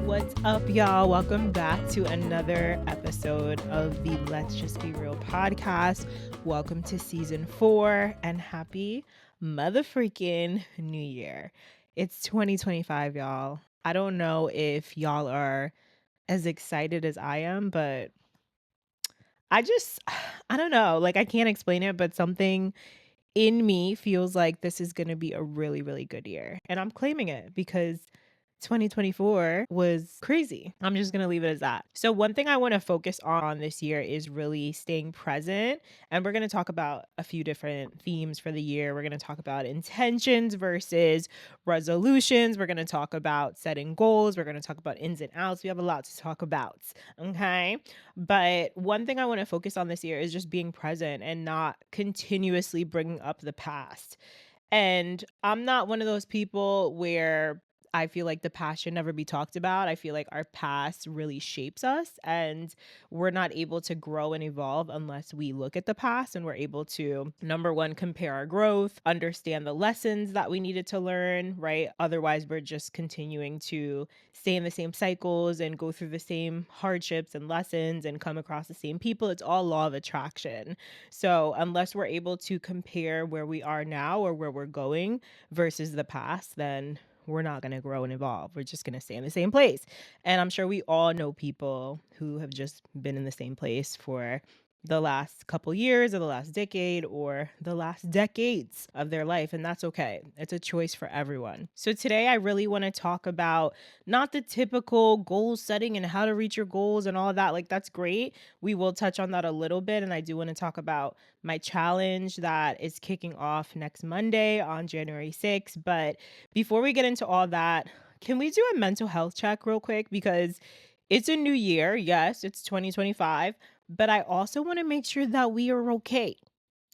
What's up, y'all? Welcome back to another episode of the Let's Just Be Real podcast. Welcome to season 4 and happy motherfreaking New Year. It's 2025, y'all. I don't know if y'all are as excited as I am, but I don't know. Like, I can't explain it, but something in me feels like this is going to be a really, really good year. And I'm claiming it because 2024 was crazy. I'm just going to leave it as that. So, one thing I want to focus on this year is really staying present. And we're going to talk about a few different themes for the year. We're going to talk about intentions versus resolutions. We're going to talk about setting goals. We're going to talk about ins and outs. We have a lot to talk about. Okay. But one thing I want to focus on this year is just being present and not continuously bringing up the past. And I'm not one of those people where I feel like the past should never be talked about. I feel like our past really shapes us, and we're not able to grow and evolve unless we look at the past and we're able to, number one, compare our growth, understand the lessons that we needed to learn, right? Otherwise, we're just continuing to stay in the same cycles and go through the same hardships and lessons and come across the same people. It's all law of attraction. So, unless we're able to compare where we are now or where we're going versus the past, then we're not going to grow and evolve. We're just going to stay in the same place. And I'm sure we all know people who have just been in the same place for the last couple years or the last decade or the last decades of their life. And that's okay. It's a choice for everyone. So today I really want to talk about not the typical goal setting and how to reach your goals and all of that. Like, that's great. We will touch on that a little bit. And I do want to talk about my challenge that is kicking off next Monday on January 6th. But before we get into all that, can we do a mental health check real quick? Because it's a new year. Yes, it's 2025. But I also want to make sure that we are okay.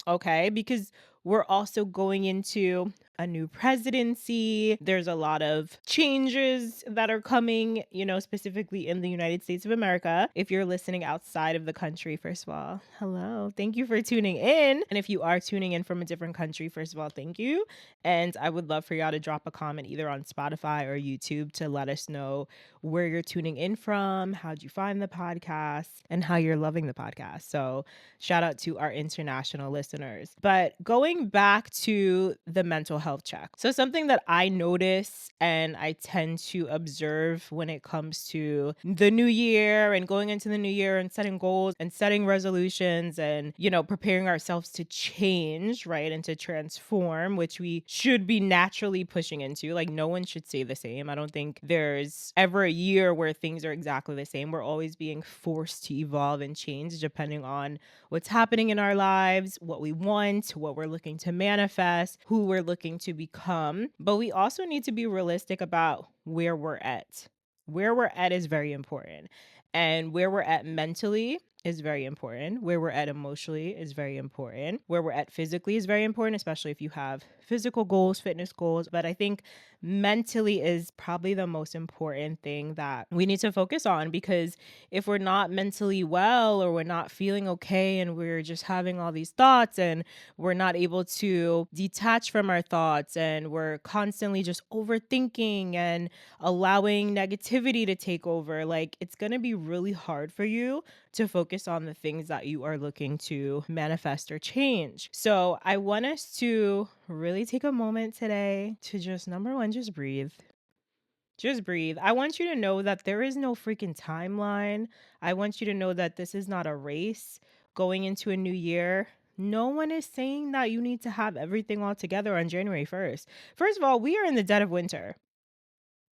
Okay, because we're also going into a new presidency. There's a lot of changes that are coming, specifically in the United States of America. If you're listening outside of the country, first of all, hello. Thank you for tuning in. And if you are tuning in from a different country, first of all, thank you. And I would love for y'all to drop a comment either on Spotify or YouTube to let us know where you're tuning in from, how'd you find the podcast, and how you're loving the podcast. So shout out to our international listeners. But going back to the mental health check. So something that I notice and I tend to observe when it comes to the new year and going into the new year and setting goals and setting resolutions and, preparing ourselves to change, right? And to transform, which we should be naturally pushing into. Like, no one should stay the same. I don't think there's ever a year where things are exactly the same. We're always being forced to evolve and change depending on what's happening in our lives, what we want, what we're looking to manifest, who we're looking to become. But we also need to be realistic about where we're at. Where we're at is very important. And where we're at mentally is very important. Where we're at emotionally is very important. Where we're at physically is very important, especially if you have physical goals, fitness goals. But I think mentally is probably the most important thing that we need to focus on, because if we're not mentally well or we're not feeling okay and we're just having all these thoughts and we're not able to detach from our thoughts and we're constantly just overthinking and allowing negativity to take over, like, it's going to be really hard for you to focus on the things that you are looking to manifest or change. So I want us to really take a moment today to just, number one, just breathe. Just breathe. I want you to know that there is no freaking timeline. I want you to know that this is not a race going into a new year. No one is saying that you need to have everything all together on January 1st. First of all, we are in the dead of winter.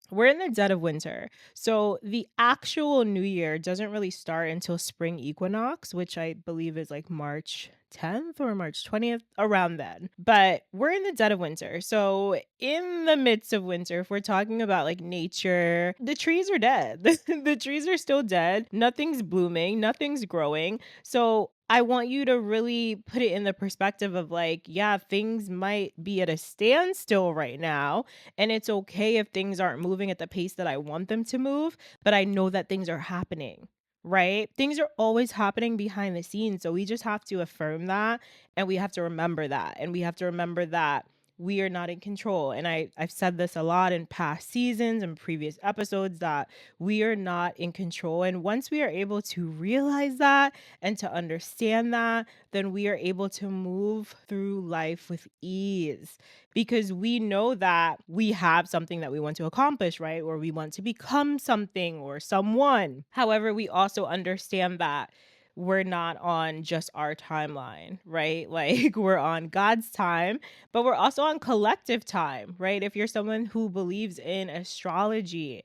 We're in the dead of winter. So the actual new year doesn't really start until spring equinox, which I believe is like March 10th or March 20th, around then. But we're in the dead of winter. So in the midst of winter, if we're talking about like nature, the trees are dead. The trees are still dead. Nothing's blooming, nothing's growing. So I want you to really put it in the perspective of like, yeah, things might be at a standstill right now, and it's okay if things aren't moving at the pace that I want them to move, but I know that things are happening, right? Things are always happening behind the scenes. So we just have to affirm that, and we have to remember that. And we have to remember that we are not in control. And I've said this a lot in past seasons and previous episodes that we are not in control. And once we are able to realize that and to understand that, then we are able to move through life with ease because we know that we have something that we want to accomplish, right? Or we want to become something or someone. However, we also understand that we're not on just our timeline, right? Like we're on God's time, but we're also on collective time, right? If you're someone who believes in astrology,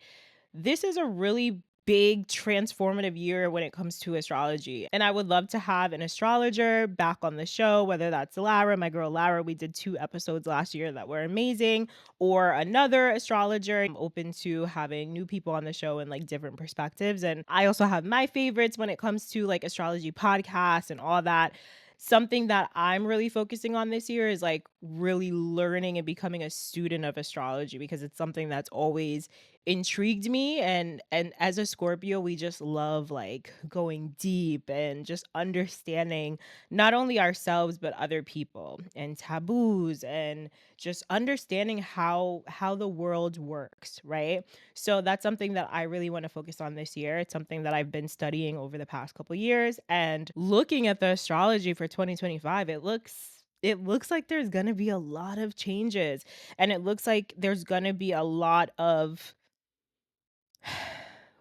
this is a really big transformative year when it comes to astrology. And I would love to have an astrologer back on the show, whether that's Lara, my girl Lara. We did 2 episodes last year that were amazing, or another astrologer. I'm open to having new people on the show and like different perspectives. And I also have my favorites when it comes to like astrology podcasts and all that. Something that I'm really focusing on this year is like really learning and becoming a student of astrology because it's something that's always intrigued me, and as a Scorpio we just love like going deep and just understanding not only ourselves but other people and taboos and just understanding how the world works, right? So that's something that I really want to focus on this year. It's something that I've been studying over the past couple years, and looking at the astrology for 2025, it looks like there's going to be a lot of changes, and it looks like there's going to be a lot of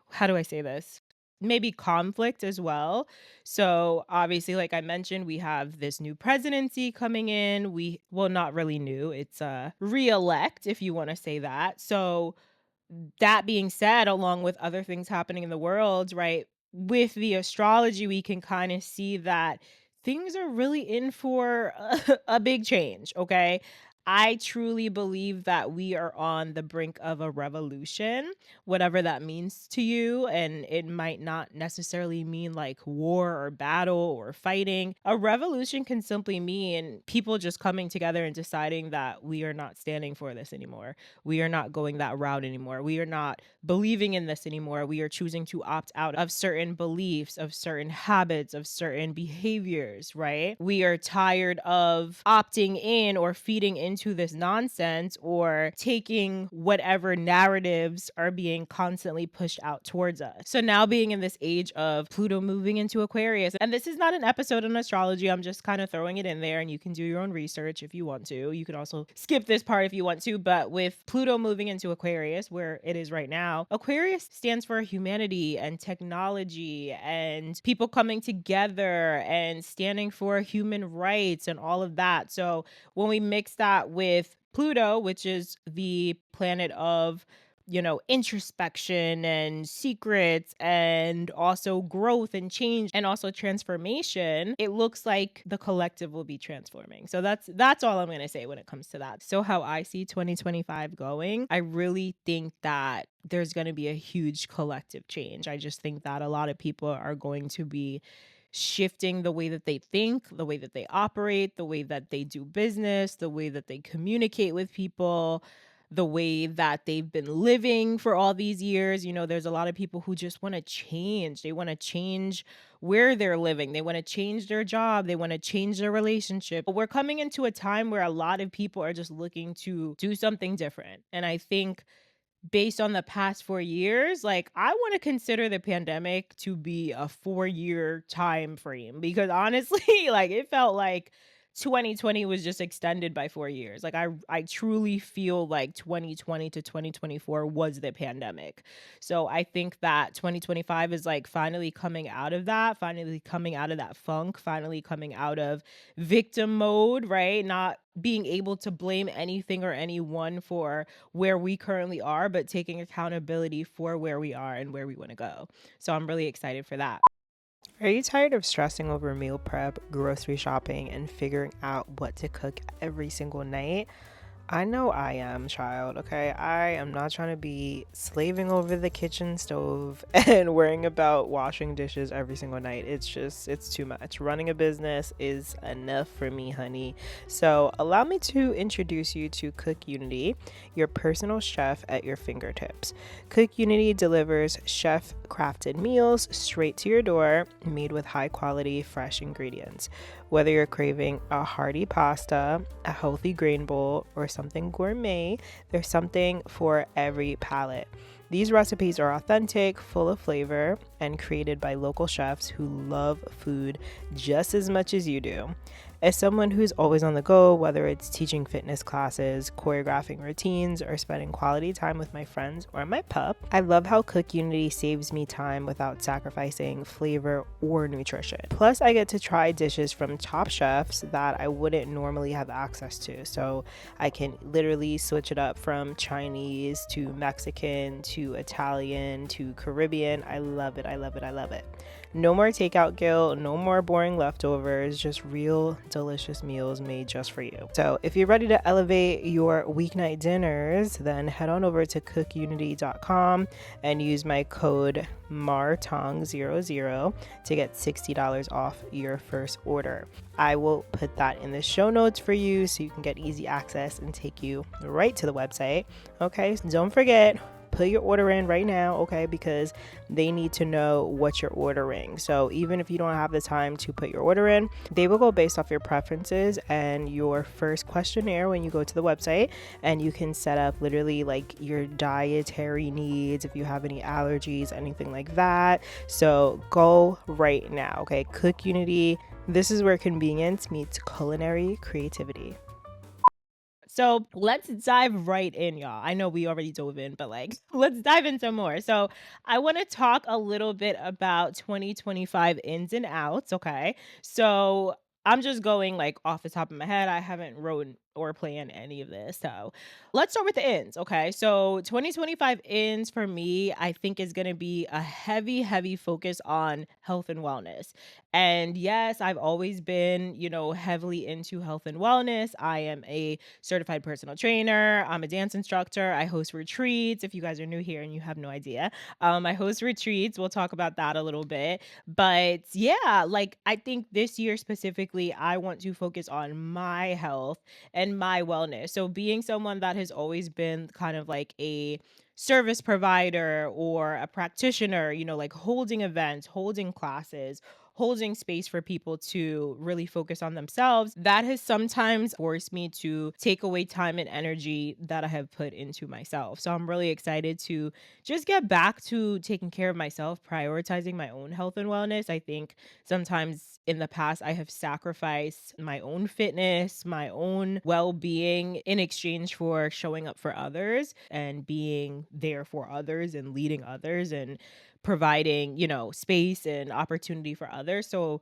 how do I say this? Maybe conflict as well. So obviously, like I mentioned, we have this new presidency coming in. Well, not really new. It's re-elect, if you want to say that. So that being said, along with other things happening in the world, right? With the astrology, we can kind of see that things are really in for a big change, okay? I truly believe that we are on the brink of a revolution, whatever that means to you. And it might not necessarily mean like war or battle or fighting. A revolution can simply mean people just coming together and deciding that we are not standing for this anymore. We are not going that route anymore. We are not believing in this anymore. We are choosing to opt out of certain beliefs, of certain habits, of certain behaviors, right? We are tired of opting in or feeding into this nonsense or taking whatever narratives are being constantly pushed out towards us. So now being in this age of Pluto moving into Aquarius, and this is not an episode on astrology, I'm just kind of throwing it in there and you can do your own research if you want to. You could also skip this part if you want to, but with Pluto moving into Aquarius, where it is right now, Aquarius stands for humanity and technology and people coming together and standing for human rights and all of that. So when we mix that with Pluto, which is the planet of introspection and secrets and also growth and change and also transformation, it looks like the collective will be transforming. So that's all I'm going to say when it comes to that. So how I see 2025 going, I really think that there's going to be a huge collective change. I just think that a lot of people are going to be shifting the way that they think, the way that they operate, the way that they do business, the way that they communicate with people, the way that they've been living for all these years. There's a lot of people who just want to change. They want to change where they're living. They want to change their job. They want to change their relationship. But we're coming into a time where a lot of people are just looking to do something different. And I think based on the past 4 years, like I want to consider the pandemic to be a 4-year time frame because honestly, like it felt like 2020 was just extended by 4 years. Like I truly feel like 2020 to 2024 was the pandemic. So I think that 2025 is like finally coming out of that, finally coming out of that funk, finally coming out of victim mode, right? Not being able to blame anything or anyone for where we currently are, but taking accountability for where we are and where we want to go. So I'm really excited for that. Are you tired of stressing over meal prep, grocery shopping, and figuring out what to cook every single night? I know I am, child, okay? I am not trying to be slaving over the kitchen stove and worrying about washing dishes every single night. It's too much. Running a business is enough for me, honey. So, allow me to introduce you to Cook Unity, your personal chef at your fingertips. Cook Unity delivers chef crafted meals straight to your door, made with high quality, fresh ingredients. Whether you're craving a hearty pasta, a healthy grain bowl, or something gourmet, there's something for every palate. These recipes are authentic, full of flavor, and created by local chefs who love food just as much as you do. As someone who's always on the go, whether it's teaching fitness classes, choreographing routines, or spending quality time with my friends or my pup, I love how Cook Unity saves me time without sacrificing flavor or nutrition. Plus, I get to try dishes from top chefs that I wouldn't normally have access to. So I can literally switch it up from Chinese to Mexican to Italian to Caribbean. I love it. I love it. I love it. No more takeout guilt, no more boring leftovers, just real delicious meals made just for you. So if you're ready to elevate your weeknight dinners, then head on over to cookunity.com and use my code MARTONG00 to get $60 off your first order. I will put that in the show notes for you so you can get easy access and take you right to the website. Okay, so don't forget, put your order in right now, okay, because they need to know what you're ordering. So even if you don't have the time to put your order in, they will go based off your preferences and your first questionnaire when you go to the website, and you can set up literally like your dietary needs, if you have any allergies, anything like that. So go right now, okay? Cook Unity. This is where convenience meets culinary creativity. So let's dive right in, y'all. I know we already dove in, but like, let's dive into more. So I want to talk a little bit about 2025 ins and outs. Okay. So I'm just going like off the top of my head. I haven't written or planned any of this. So let's start with the ins. Okay. So 2025 ins for me, I think is going to be a heavy, heavy focus on health and wellness. And yes, I've always been, heavily into health and wellness. I am a certified personal trainer. I'm a dance instructor. I host retreats. If you guys are new here and you have no idea, I host retreats. We'll talk about that a little bit. But yeah, like I think this year specifically, I want to focus on my health and my wellness. So being someone that has always been kind of like a service provider or a practitioner, like holding events, holding classes, holding space for people to really focus on themselves, that has sometimes forced me to take away time and energy that I have put into myself. So I'm really excited to just get back to taking care of myself, prioritizing my own health and wellness. I think sometimes in the past, I have sacrificed my own fitness, my own well being in exchange for showing up for others and being there for others and leading others and providing, space and opportunity for others. So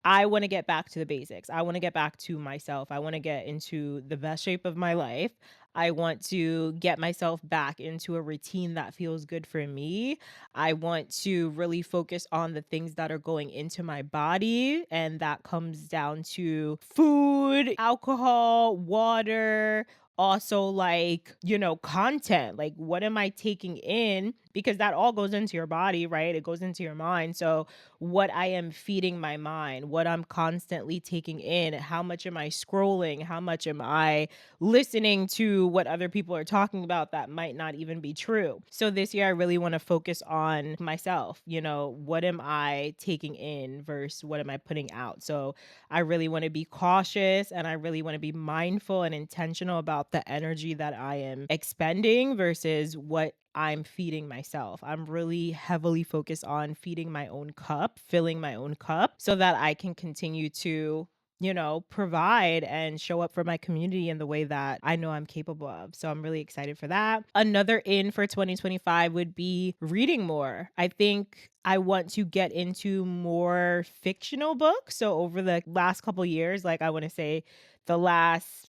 I want to get back to the basics. I want to get back to myself. I want to get into the best shape of my life. I want to get myself back into a routine that feels good for me. I want to really focus on the things that are going into my body. And that comes down to food, alcohol, water, also like, content. Like, what am I taking in? Because that all goes into your body, right? It goes into your mind. So, what I am feeding my mind, what I'm constantly taking in, how much am I scrolling? How much am I listening to what other people are talking about that might not even be true? So, this year, I really want to focus on myself. What am I taking in versus what am I putting out? So, I really want to be cautious and I really want to be mindful and intentional about the energy that I am expending versus what I'm feeding myself. I'm really heavily focused on feeding my own cup, filling my own cup so that I can continue to provide and show up for my community in the way that I know I'm capable of. So I'm really excited for that. Another in for 2025 would be reading more. I think I want to get into more fictional books. So over the last couple years, like I want to say the last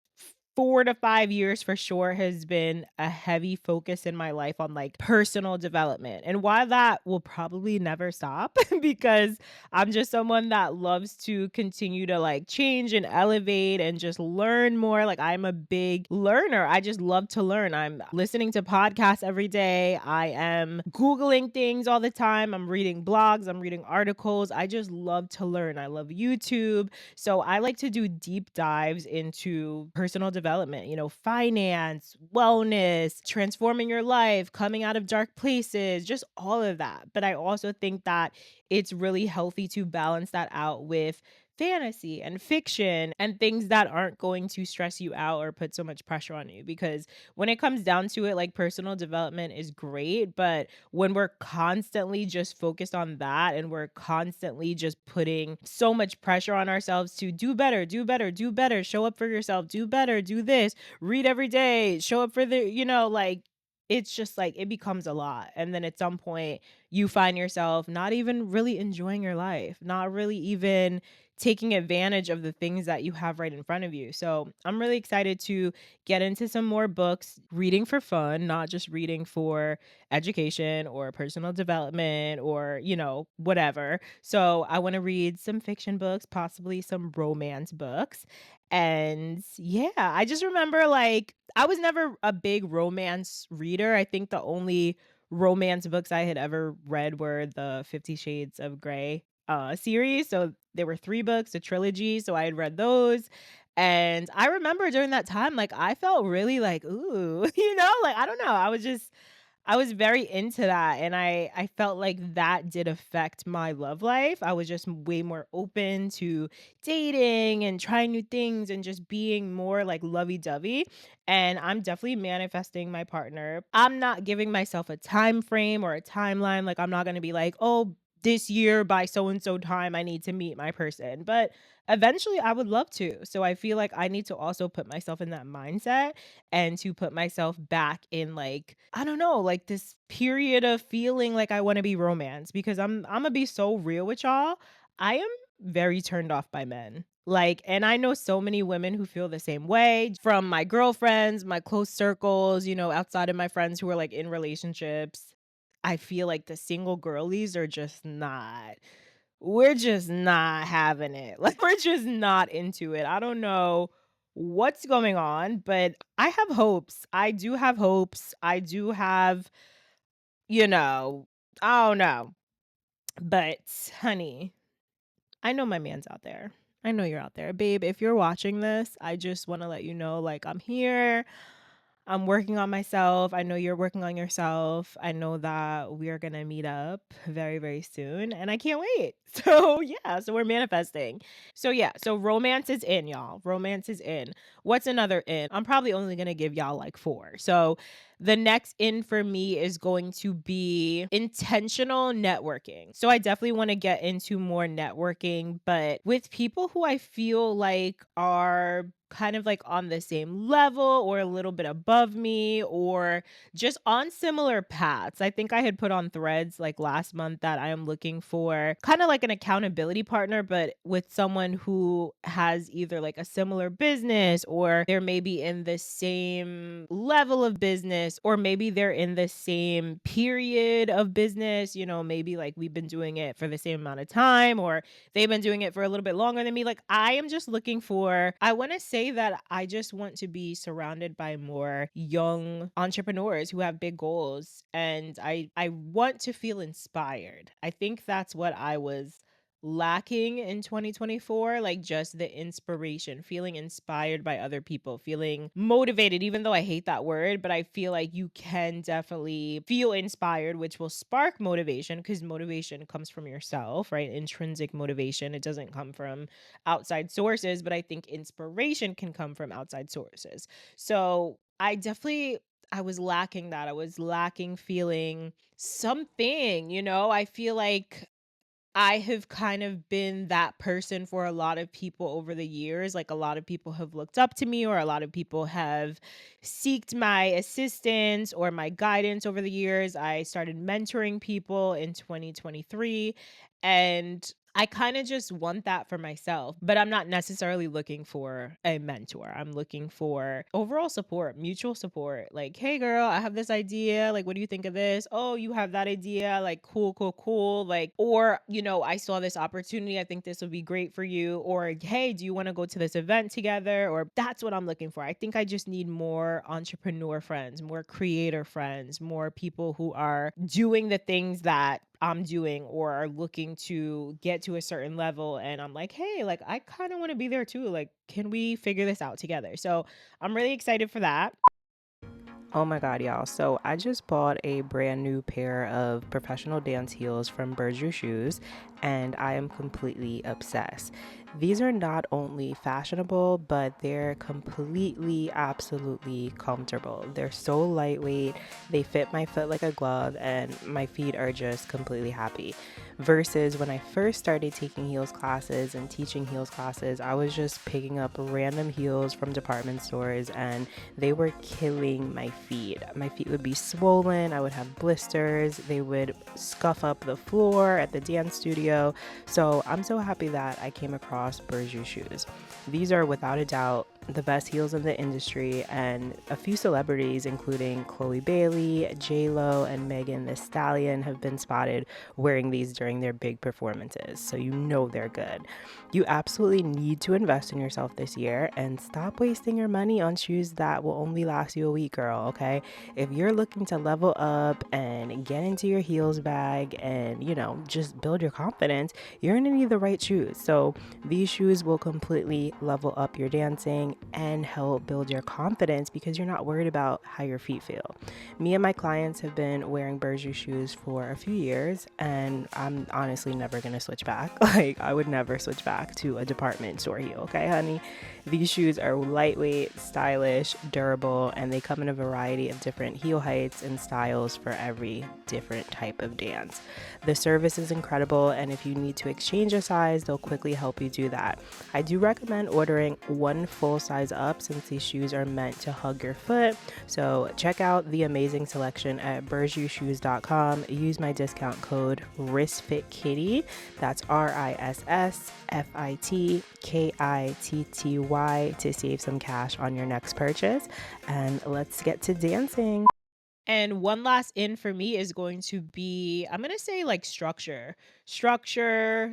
4 to 5 years for sure has been a heavy focus in my life on like personal development. And while that will probably never stop because I'm just someone that loves to continue to like change and elevate and just learn more. Like I'm a big learner. I just love to learn. I'm listening to podcasts every day. I am Googling things all the time. I'm reading blogs, I'm reading articles. I just love to learn. I love YouTube. So I like to do deep dives into personal development, finance, wellness, transforming your life, coming out of dark places, just all of that. But I also think that it's really healthy to balance that out with fantasy and fiction and things that aren't going to stress you out or put so much pressure on you. Because when it comes down to it, like personal development is great, but when we're constantly just focused on that and we're constantly just putting so much pressure on ourselves to do better, do better, do better, show up for yourself, do better, do this, read every day, show up for like it's just like it becomes a lot. And then at some point, you find yourself not even really enjoying your life, not really even taking advantage of the things that you have right in front of you. So I'm really excited to get into some more books, reading for fun, not just reading for education or personal development or, whatever. So I want to read some fiction books, possibly some romance books. And yeah, I just remember like I was never a big romance reader. I think the only romance books I had ever read were the 50 Shades of Grey series. So there were 3 books, a trilogy, so I had read those. And I remember during that time, like I felt really like, ooh, like I don't know. I was very into that, and I felt like that did affect my love life. I was just way more open to dating and trying new things and just being more like lovey-dovey, and I'm definitely manifesting my partner. I'm not giving myself a time frame or a timeline, like, I'm not gonna be like, "Oh, this year by so and so time, I need to meet my person," but eventually, I would love to. So I feel like I need to also put myself in that mindset and to put myself back in like I don't know, like this period of feeling like I want to be romance because I'm gonna be so real with y'all. I am very turned off by men. Like, and I know so many women who feel the same way from my girlfriends, my close circles, outside of my friends who are like in relationships. I feel like the single girlies are just not we're just not having it. Like, we're just not into it. I don't know what's going on, but I have hopes. I do have hopes. I do have, you know, I don't know. But, honey, I know my man's out there. I know you're out there. Babe, if you're watching this, I just want to let you know, like, I'm here. I'm working on myself. I know you're working on yourself. I know that we are going to meet up very, very soon, and I can't wait. So, yeah, so we're manifesting. So, yeah, so romance is in, y'all. Romance is in. What's another in? I'm probably only going to give y'all like 4. So, the next in for me is going to be intentional networking. So, I definitely want to get into more networking, but with people who I feel like are kind of like on the same level or a little bit above me or just on similar paths. I think I had put on threads like last month that I am looking for kind of like an accountability partner, but with someone who has either like a similar business or they're maybe in the same level of business or maybe they're in the same period of business, maybe like we've been doing it for the same amount of time or they've been doing it for a little bit longer than me. Like I am just looking for I want to say that I just want to be surrounded by more young entrepreneurs who have big goals and I want to feel inspired. I think that's what I was lacking in 2024, like just the inspiration, feeling inspired by other people, feeling motivated, even though I hate that word, but I feel like you can definitely feel inspired, which will spark motivation because motivation comes from yourself, right? Intrinsic motivation. It doesn't come from outside sources, but I think inspiration can come from outside sources. So I was lacking that. I was lacking feeling something, I feel like I have kind of been that person for a lot of people over the years. Like a lot of people have looked up to me, or a lot of people have seeked my assistance or my guidance over the years. I started mentoring people in 2023. And I kind of just want that for myself, but I'm not necessarily looking for a mentor. I'm looking for overall support, mutual support. Like, hey, girl, I have this idea. Like, what do you think of this? Oh, you have that idea. Like, cool, cool, cool. Like, or, I saw this opportunity. I think this would be great for you. Or, hey, do you want to go to this event together? Or that's what I'm looking for. I think I just need more entrepreneur friends, more creator friends, more people who are doing the things that I'm doing or are looking to get to a certain level, and I'm like, "Hey, like I kind of want to be there too. Like, can we figure this out together?" So, I'm really excited for that. Oh my God, y'all. So I just bought a brand new pair of professional dance heels from Berger Shoes, and I am completely obsessed. These are not only fashionable, but they're completely, absolutely comfortable. They're so lightweight, they fit my foot like a glove, and my feet are just completely happy. Versus when I first started taking heels classes and teaching heels classes, I was just picking up random heels from department stores and they were killing my feet. My feet would be swollen, I would have blisters, they would scuff up the floor at the dance studio. So I'm so happy that I came across Berger shoes. These are without a doubt the best heels in the industry, and a few celebrities, including Chloe Bailey, J-Lo, and Megan Thee Stallion, have been spotted wearing these during their big performances, so you know they're good. You absolutely need to invest in yourself this year and stop wasting your money on shoes that will only last you a week, girl, okay? If you're looking to level up and get into your heels bag and, just build your confidence, you're gonna need the right shoes. So these shoes will completely level up your dancing and help build your confidence because you're not worried about how your feet feel. Me and my clients have been wearing Berger shoes for a few years, and I'm honestly never gonna switch back. Like, I would never switch back to a department store heel, okay, honey? These shoes are lightweight, stylish, durable, and they come in a variety of different heel heights and styles for every different type of dance. The service is incredible, and if you need to exchange a size, they'll quickly help you do that. I do recommend ordering one full size up since these shoes are meant to hug your foot. So check out the amazing selection at bergershoes.com. Use my discount code RISFITKitty. That's RISSFITKITTY to save some cash on your next purchase. And let's get to dancing. And one last in for me is going to be, I'm going to say like structure,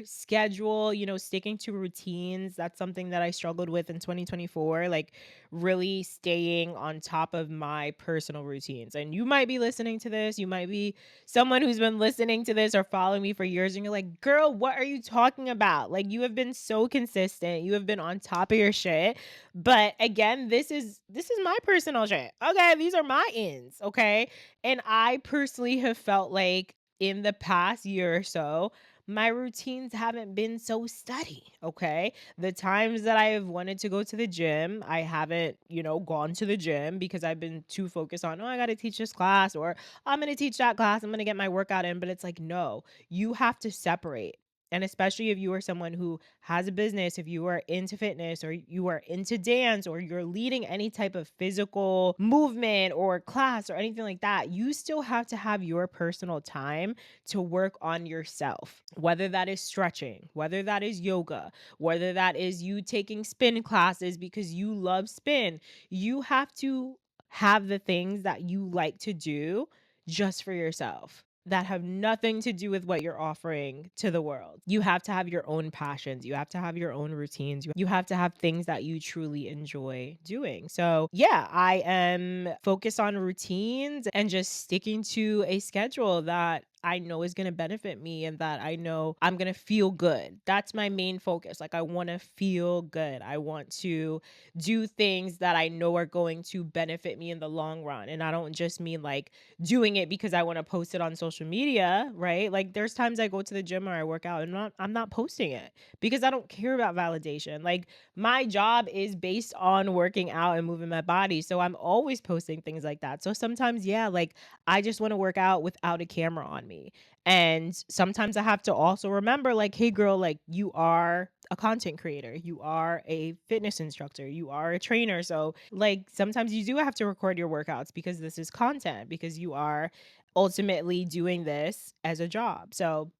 schedule, sticking to routines. That's something that I struggled with in 2024, like really staying on top of my personal routines. And you might be listening to this. You might be someone who's been listening to this or following me for years. And you're like, girl, what are you talking about? Like, you have been so consistent. You have been on top of your shit. But again, this is my personal shit. Okay, these are my ends, okay? And I personally have felt like in the past year or so, my routines haven't been so steady, okay? The times that I have wanted to go to the gym, I haven't, gone to the gym because I've been too focused on, oh, I got to teach this class or I'm going to teach that class, I'm going to get my workout in, but it's like, no, you have to separate. And especially if you are someone who has a business, if you are into fitness or you are into dance or you're leading any type of physical movement or class or anything like that, you still have to have your personal time to work on yourself. Whether that is stretching, whether that is yoga, whether that is you taking spin classes because you love spin, you have to have the things that you like to do just for yourself that have nothing to do with what you're offering to the world. You have to have your own passions. You have to have your own routines. You have to have things that you truly enjoy doing. So, yeah, I am focused on routines and just sticking to a schedule that I know is going to benefit me and that I know I'm going to feel good. That's my main focus. Like, I want to feel good. I want to do things that I know are going to benefit me in the long run. And I don't just mean like doing it because I want to post it on social media, right? Like, there's times I go to the gym or I work out and I'm not posting it because I don't care about validation. Like, my job is based on working out and moving my body. So I'm always posting things like that. So sometimes, yeah, like I just want to work out without a camera on me. And sometimes I have to also remember, like, hey, girl, like, you are a content creator, you are a fitness instructor, you are a trainer. So, like, sometimes you do have to record your workouts because this is content, because you are ultimately doing this as a job. So,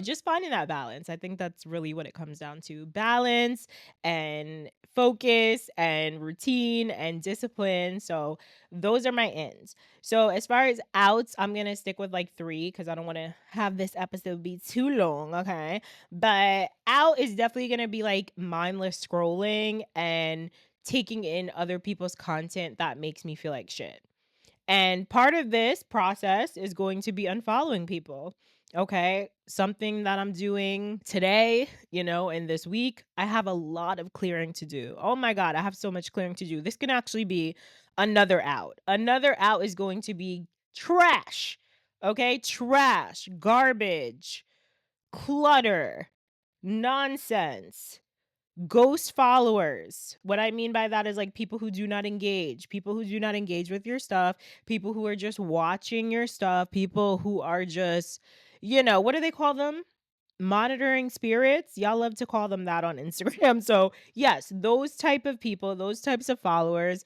just finding that balance. I think that's really what it comes down to. Balance and focus and routine and discipline. So those are my ends. So as far as outs, I'm going to stick with like 3 cuz I don't want to have this episode be too long, okay? But out is definitely going to be like mindless scrolling and taking in other people's content that makes me feel like shit. And part of this process is going to be unfollowing people. Okay. Something that I'm doing today, and this week, I have a lot of clearing to do. Oh my God, I have so much clearing to do. This can actually be another out. Another out is going to be trash. Okay. Trash, garbage, clutter, nonsense, ghost followers. What I mean by that is like people who do not engage with your stuff, people who are just watching your stuff, people who are just, what do they call them? Monitoring spirits. Y'all love to call them that on Instagram. So, yes, those type of people, those types of followers,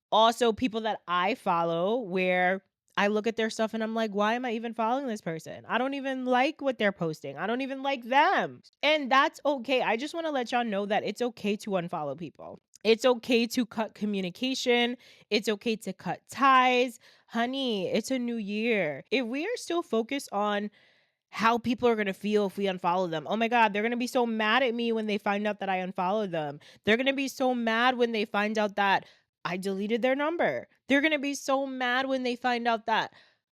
also people that I follow where I look at their stuff and I'm like, why am I even following this person? I don't even like what they're posting. I don't even like them. And that's okay. I just want to let y'all know that it's okay to unfollow people. It's okay to cut communication. It's okay to cut ties. Honey, it's a new year. If we are still focused on how people are going to feel if we unfollow them. Oh my God, they're going to be so mad at me when they find out that I unfollowed them. They're going to be so mad when they find out that I deleted their number. They're going to be so mad when they find out that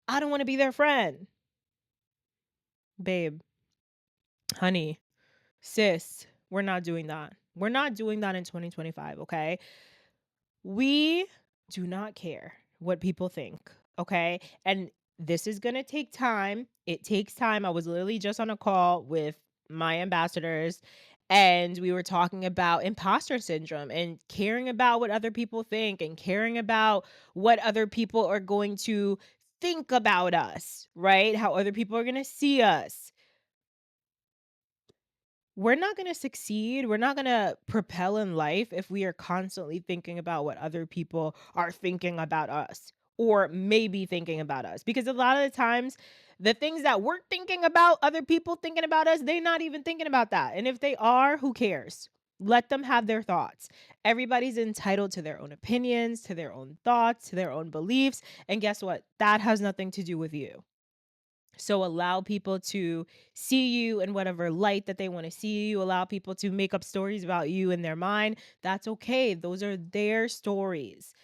I don't want to be their friend. Babe, honey, sis, we're not doing that. We're not doing that in 2025, okay? We do not care what people think, okay? And this is going to take time. It takes time. I was literally just on a call with my ambassadors and we were talking about imposter syndrome and caring about what other people think and caring about what other people are going to think about us, right? How other people are going to see us. We're not going to succeed. We're not going to propel in life if we are constantly thinking about what other people are thinking about us or maybe thinking about us. Because a lot of the times, the things that we're thinking about, other people thinking about us, they're not even thinking about that. And if they are, who cares? Let them have their thoughts. Everybody's entitled to their own opinions, to their own thoughts, to their own beliefs. And guess what? That has nothing to do with you. So allow people to see you in whatever light that they want to see you. Allow people to make up stories about you in their mind. That's okay. Those are their stories.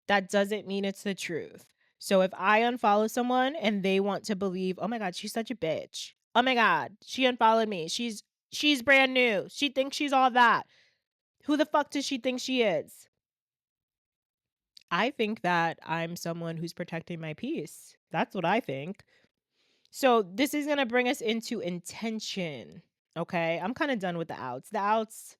That doesn't mean it's the truth. So if I unfollow someone and they want to believe, "Oh my God, she's such a bitch. Oh my God, she unfollowed me. She's brand new. She thinks she's all that." Who the fuck does she think she is? I think that I'm someone who's protecting my peace. That's what I think. So this is gonna bring us into intention. Okay. I'm kind of done with the outs. The outs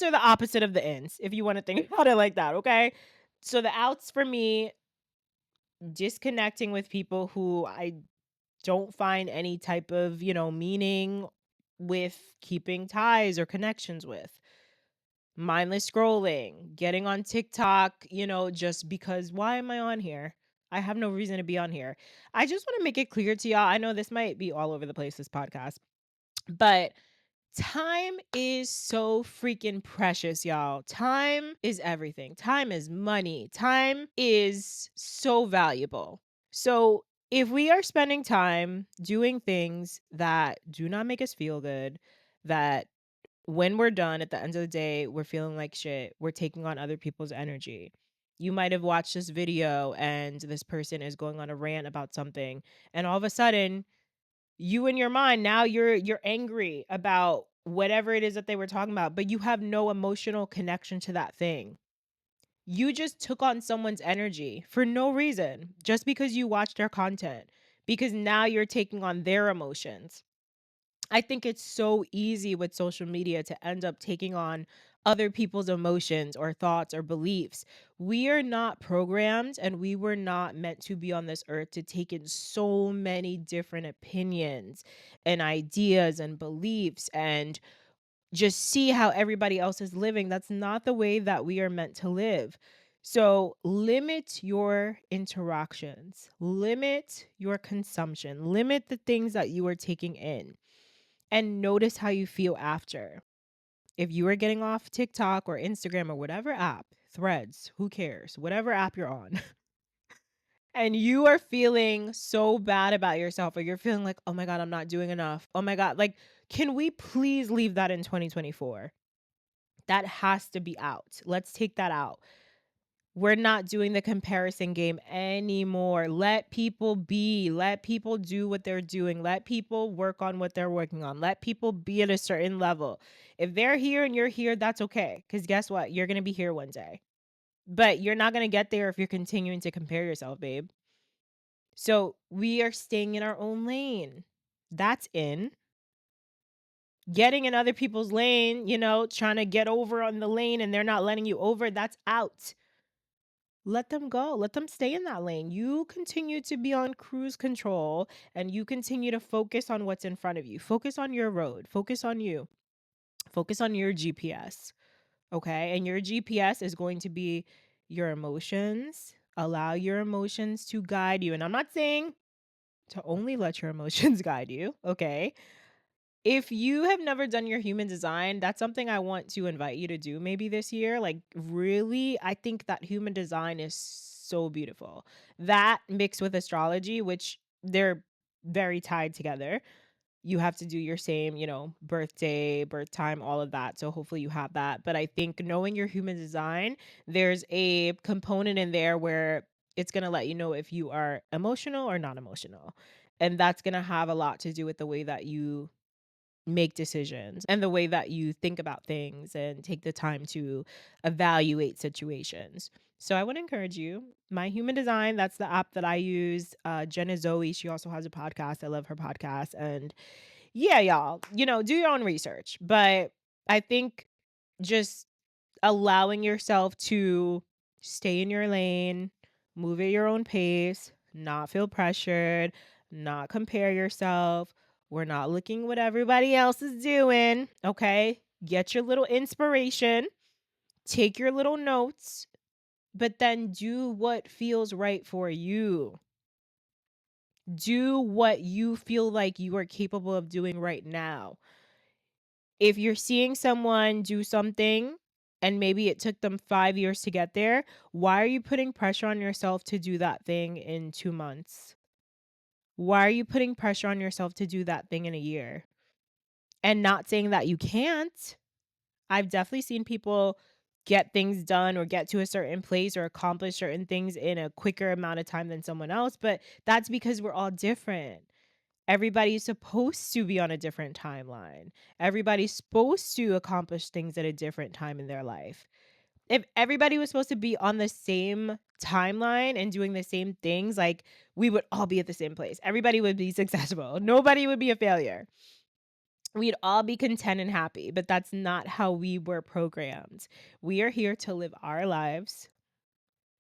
are the opposite of the ins, if you want to think about it like that. Okay. So the outs for me, disconnecting with people who I don't find any type of, meaning with keeping ties or connections with. Mindless scrolling, getting on TikTok, just because why am I on here? I have no reason to be on here. I just want to make it clear to y'all. I know this might be all over the place, this podcast, but time is so freaking precious, y'all. Time is everything. Time is money. Time is so valuable. So if we are spending time doing things that do not make us feel good, that when we're done at the end of the day, we're feeling like shit. We're taking on other people's energy. You might have watched this video and this person is going on a rant about something and all of a sudden you in your mind now you're angry about whatever it is that they were talking about, but you have no emotional connection to that thing. You just took on someone's energy for no reason just because you watched their content because now you're taking on their emotions. I think it's so easy with social media to end up taking on other people's emotions or thoughts or beliefs. We are not programmed and we were not meant to be on this earth to take in so many different opinions and ideas and beliefs and just see how everybody else is living. That's not the way that we are meant to live. So limit your interactions, limit your consumption, limit the things that you are taking in, and notice how you feel after. If you are getting off TikTok or Instagram or whatever app, Threads, who cares, whatever app you're on, and you are feeling so bad about yourself, or you're feeling like, oh my God, I'm not doing enough. Oh my God, like, can we please leave that in 2024? That has to be out. Let's take that out. We're not doing the comparison game anymore. Let people be. Let people do what they're doing. Let people work on what they're working on. Let people be at a certain level. If they're here and you're here, that's okay. Because guess what? You're going to be here one day. But you're not going to get there if you're continuing to compare yourself, babe. So we are staying in our own lane. That's in. Getting in other people's lane, trying to get over on the lane and they're not letting you over, that's out. Let them go. Let them stay in that lane. You continue to be on cruise control and you continue to focus on what's in front of you. Focus on your road. Focus on you. Focus on your GPS. Okay. And your GPS is going to be your emotions. Allow your emotions to guide you. And I'm not saying to only let your emotions guide you. Okay. If you have never done your human design, that's something I want to invite you to do maybe this year. Like, really, I think that human design is so beautiful. That mixed with astrology, which they're very tied together. You have to do your same, birthday, birth time, all of that. So hopefully you have that. But I think knowing your human design, there's a component in there where it's going to let you know if you are emotional or not emotional. And that's going to have a lot to do with the way that you make decisions and the way that you think about things and take the time to evaluate situations. So I would encourage you. My Human Design, that's the app that I use. Jenna Zoe, she also has a podcast. I love her podcast. And yeah, y'all, do your own research. But I think just allowing yourself to stay in your lane, move at your own pace, not feel pressured, not compare yourself. We're not looking what everybody else is doing. Okay. Get your little inspiration, take your little notes, but then do what feels right for you. Do what you feel like you are capable of doing right now. If you're seeing someone do something and maybe it took them 5 years to get there, why are you putting pressure on yourself to do that thing in 2 months? Why are you putting pressure on yourself to do that thing in a year? And not saying that you can't. I've definitely seen people get things done or get to a certain place or accomplish certain things in a quicker amount of time than someone else, but that's because we're all different. Everybody's supposed to be on a different timeline. Everybody's supposed to accomplish things at a different time in their life. If everybody was supposed to be on the same timeline and doing the same things, like, we would all be at the same place. Everybody would be successful. Nobody would be a failure. We'd all be content and happy, but that's not how we were programmed. We are here to live our lives,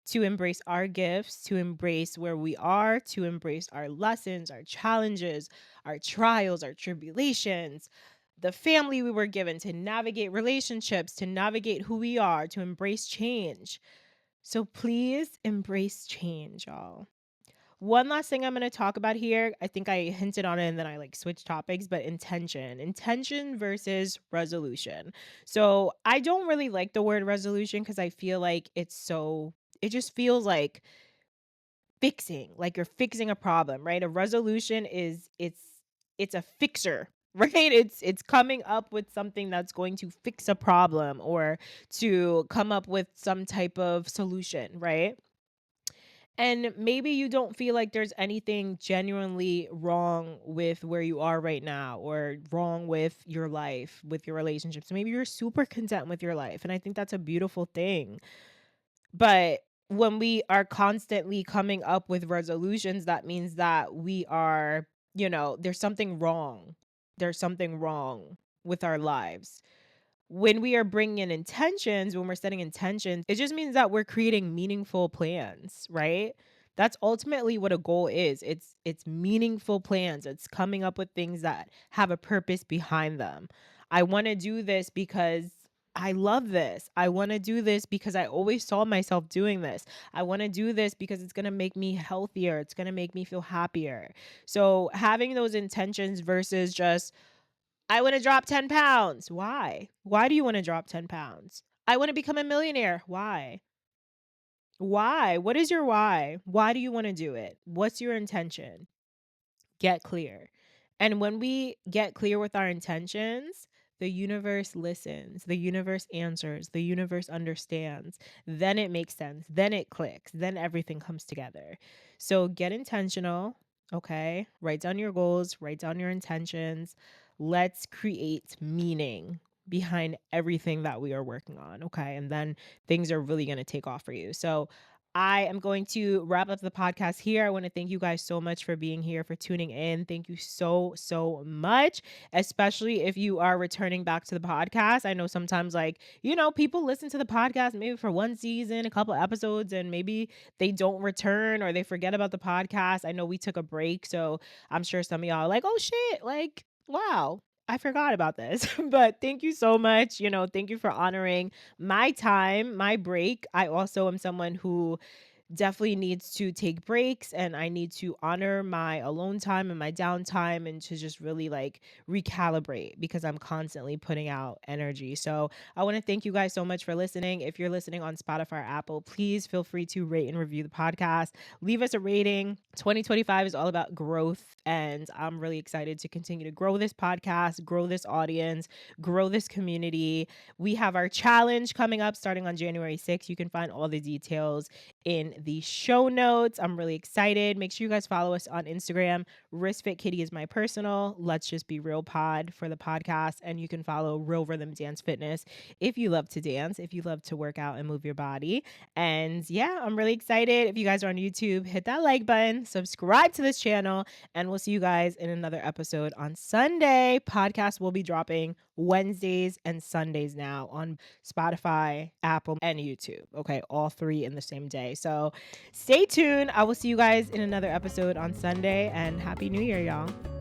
to embrace our gifts, to embrace where we are, to embrace our lessons, our challenges, our trials, our tribulations, the family we were given, to navigate relationships, to navigate who we are, to embrace change. So please embrace change, y'all. One last thing I'm going to talk about here. I think I hinted on it and then I switched topics, but intention versus resolution. So I don't really like the word resolution because I feel like it just feels like fixing, like you're fixing a problem, right? A resolution it's a fixer, right? It's coming up with something that's going to fix a problem or to come up with some type of solution, right? And maybe you don't feel like there's anything genuinely wrong with where you are right now or wrong with your life, with your relationships. Maybe you're super content with your life. And I think that's a beautiful thing. But when we are constantly coming up with resolutions, that means that we are, there's something wrong. There's something wrong with our lives. When we are bringing in intentions, when we're setting intentions, it just means that we're creating meaningful plans, right? That's ultimately what a goal is. It's meaningful plans. It's coming up with things that have a purpose behind them. I want to do this because I love this. I want to do this because I always saw myself doing this. I want to do this because it's going to make me healthier. It's going to make me feel happier. So having those intentions versus just, I want to drop 10 pounds. Why? Why do you want to drop 10 pounds? I want to become a millionaire. Why? Why? What is your why? Why do you want to do it? What's your intention? Get clear. And when we get clear with our intentions, the universe listens, the universe answers, the universe understands. Then it makes sense. Then it clicks. Then everything comes together. So get intentional. Okay. Write down your goals, write down your intentions. Let's create meaning behind everything that we are working on. Okay. And then things are really going to take off for you. So, I am going to wrap up the podcast here. I want to thank you guys so much for being here, for tuning in. Thank you so, so much, especially if you are returning back to the podcast. I know sometimes, like, people listen to the podcast maybe for one season, a couple episodes, and maybe they don't return or they forget about the podcast. I know we took a break. So I'm sure some of y'all are like, oh shit, like, wow. I forgot about this, but thank you so much. Thank you for honoring my time, my break. I also am someone who definitely needs to take breaks, and I need to honor my alone time and my downtime and to just really like recalibrate because I'm constantly putting out energy. So I want to thank you guys so much for listening. If you're listening on Spotify or Apple, please feel free to rate and review the podcast. Leave us a rating. 2025 is all about growth, and I'm really excited to continue to grow this podcast, grow this audience, grow this community. We have our challenge coming up starting on January 6th. You can find all the details in the show notes. I'm really excited. Make sure you guys follow us on Instagram. Wrist Kitty is my personal. Let's Just Be Real Pod for the podcast. And you can follow Real Rhythm Dance Fitness if you love to dance, if you love to work out and move your body. And yeah, I'm really excited. If you guys are on YouTube, hit that like button, subscribe to this channel, and we'll see you guys in another episode on Sunday. Podcast will be dropping Wednesdays and Sundays now on Spotify, Apple, and YouTube. Okay, all three in the same day. So stay tuned. I will see you guys in another episode on Sunday, and Happy New Year, y'all.